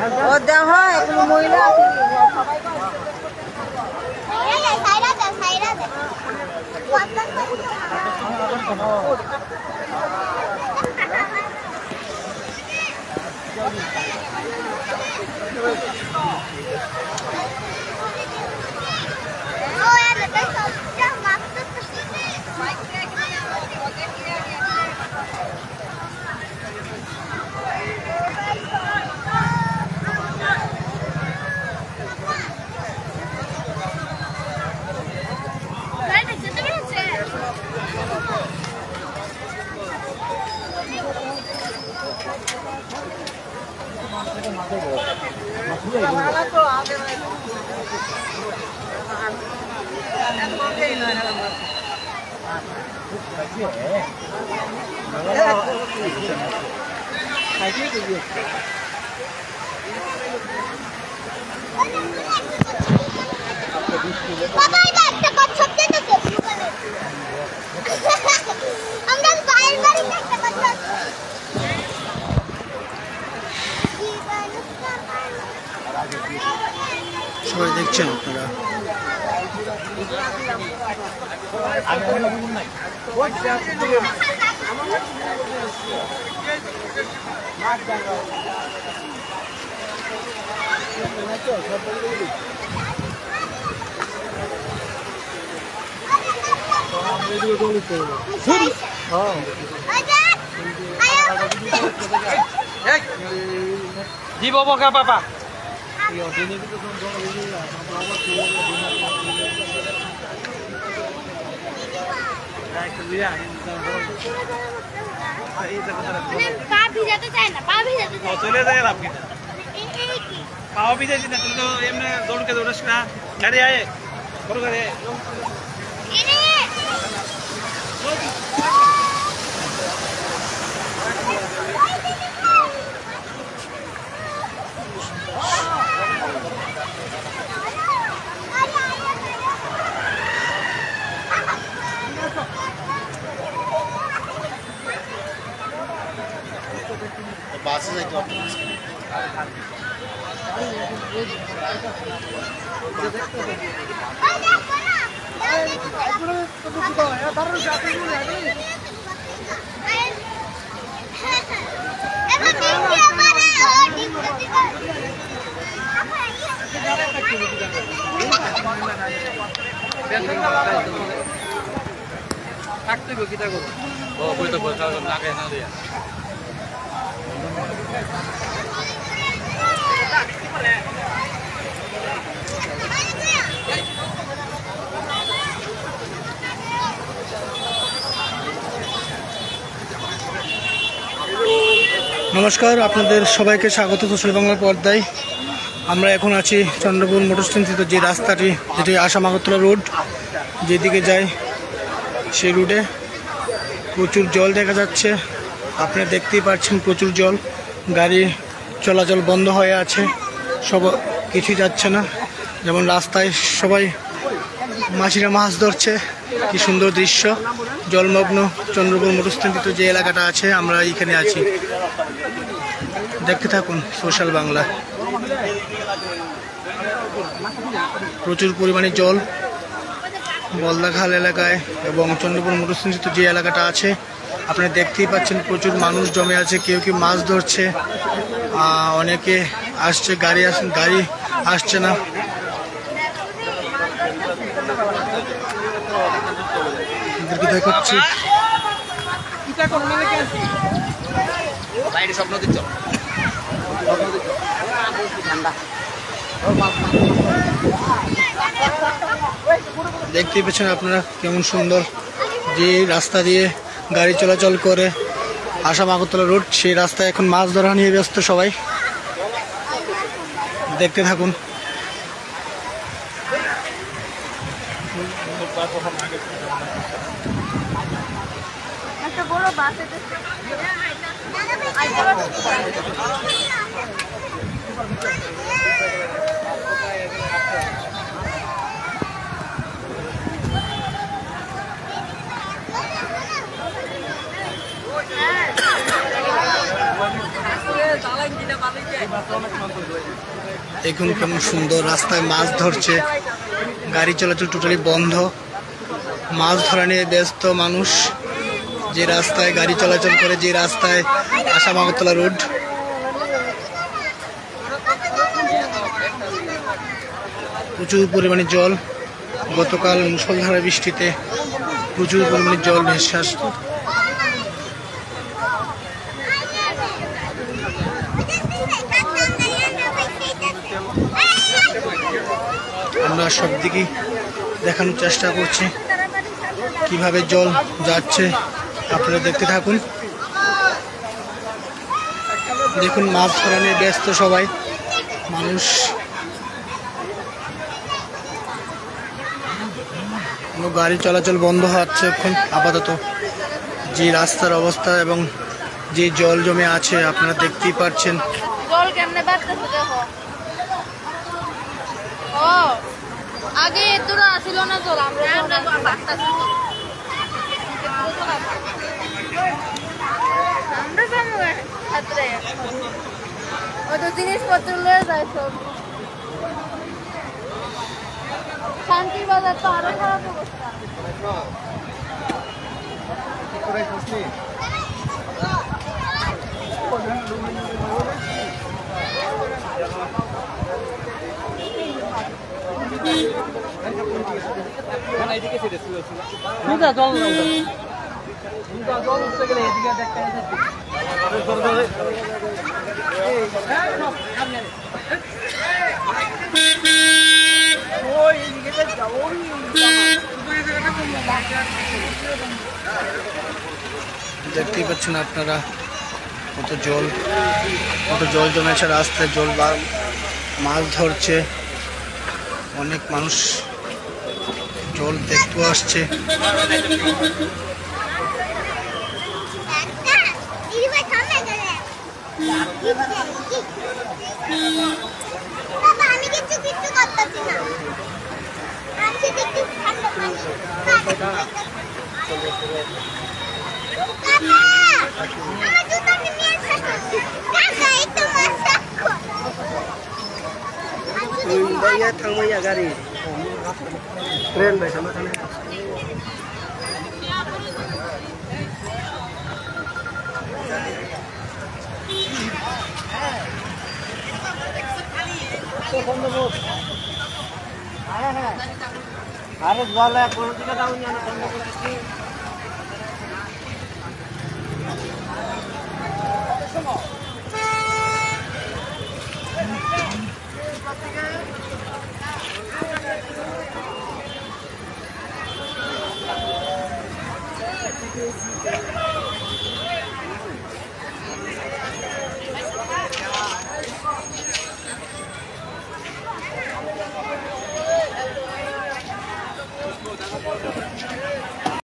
ও দেখো এখন মহিলা আছে সবাই সবাই দেখছেন আপনারা। জি বাবা কা পাপা চলে যায় আপনি পাও भी जाती ना तुम तो एमने दौड़ के दौड़स ना गाड़ी आए करो गाड़ी বাসে যাইতে হবে। থাকতে গো কিটা করো ও কই তো বসা লাগে না দিয়া নমস্কার, আপনাদের সবাইকে স্বাগত সোশ্যাল বাংলার পর্দায়। আমরা এখন আছি চন্দ্রপুর মোটর স্ট্যান্ড যে রাস্তাটি, যেটি আসাম আগরতলা রোড যেদিকে যায়, সেই রুটে প্রচুর জল দেখা যাচ্ছে। আপনারা দেখতেই পাচ্ছেন প্রচুর জল, গাড়ি চলাচল বন্ধ হয়ে আছে, সব কিছুই যাচ্ছে না। যেমন রাস্তায় সবাই মাছিরা মাছ ধরছে, কি সুন্দর দৃশ্য। জলমগ্ন চন্দ্রপুর মোটর স্ট্যান্ড যে এলাকাটা আছে, আমরা এখানে আছি। দেখতে থাকুন সোশ্যাল বাংলা। প্রচুর পরিমাণে জল বলদাখাল এলাকায় এবং চন্দ্রপুর মোটর স্ট্যান্ড যে এলাকাটা আছে, আপনারা দেখতেই পাচ্ছেন প্রচুর মানুষ জমে আছে। কেউ কেউ মাছ ধরছে, অনেকে আসছে, গাড়ি আসছে না। দেখাচ্ছি দেখতেই পাচ্ছেন আপনারা কেমন সুন্দর যে রাস্তা দিয়ে গাড়ি চলাচল করে আসাম আগরতলা রোড, সেই রাস্তায় এখন মাছ ধরা নিয়ে ব্যস্ত সবাই। দেখতে থাকুন। দেখুন কেমন সুন্দর রাস্তায় মাছ ধরছে, গাড়ি চলাচল টোটালি বন্ধ, মাছ ধরা নিয়ে ব্যস্ত মানুষ। যে রাস্তায় গাড়ি চলাচল করে, যে রাস্তায় আসাম আগরতলা রোড, প্রচুর পরিমাণে জল। গতকাল মুষলধারে বৃষ্টিতে প্রচুর পরিমাণে জল ভেসে আসছে। আমরা সব দিকেই দেখানোর চেষ্টা করছি কিভাবে জল যাচ্ছে, আপনারা দেখতে থাকুন। দেখুন মাছ ধরা নিয়ে ব্যস্ত সবাই মানুষ। গাড়ি চলাচল বন্ধ হচ্ছে এখন আপাতত। যে রাস্তার অবস্থা এবং যে জল জমে আছে আপনারা দেখতেই পাচ্ছেন। জল কেমনে বাড়তেছে দেখো। ও আগে এতটা আসিল না জল, আমরা বাড়তেছি। আমরা ছাত্রে ওই তো জিনিসপত্র লয়ে যায় সব। শান্তি বাজার তো আরো খারাপ অবস্থা। দেখতেই পাচ্ছেন আপনারা কত জল জমেছে রাস্তায়। জল মাছ ধরছে, অনেক মানুষ জল দেখতে আসছে। গাড়ি ট্রেন ভাই sama sana harus boleh politika tahunnya anak bangsa polisi.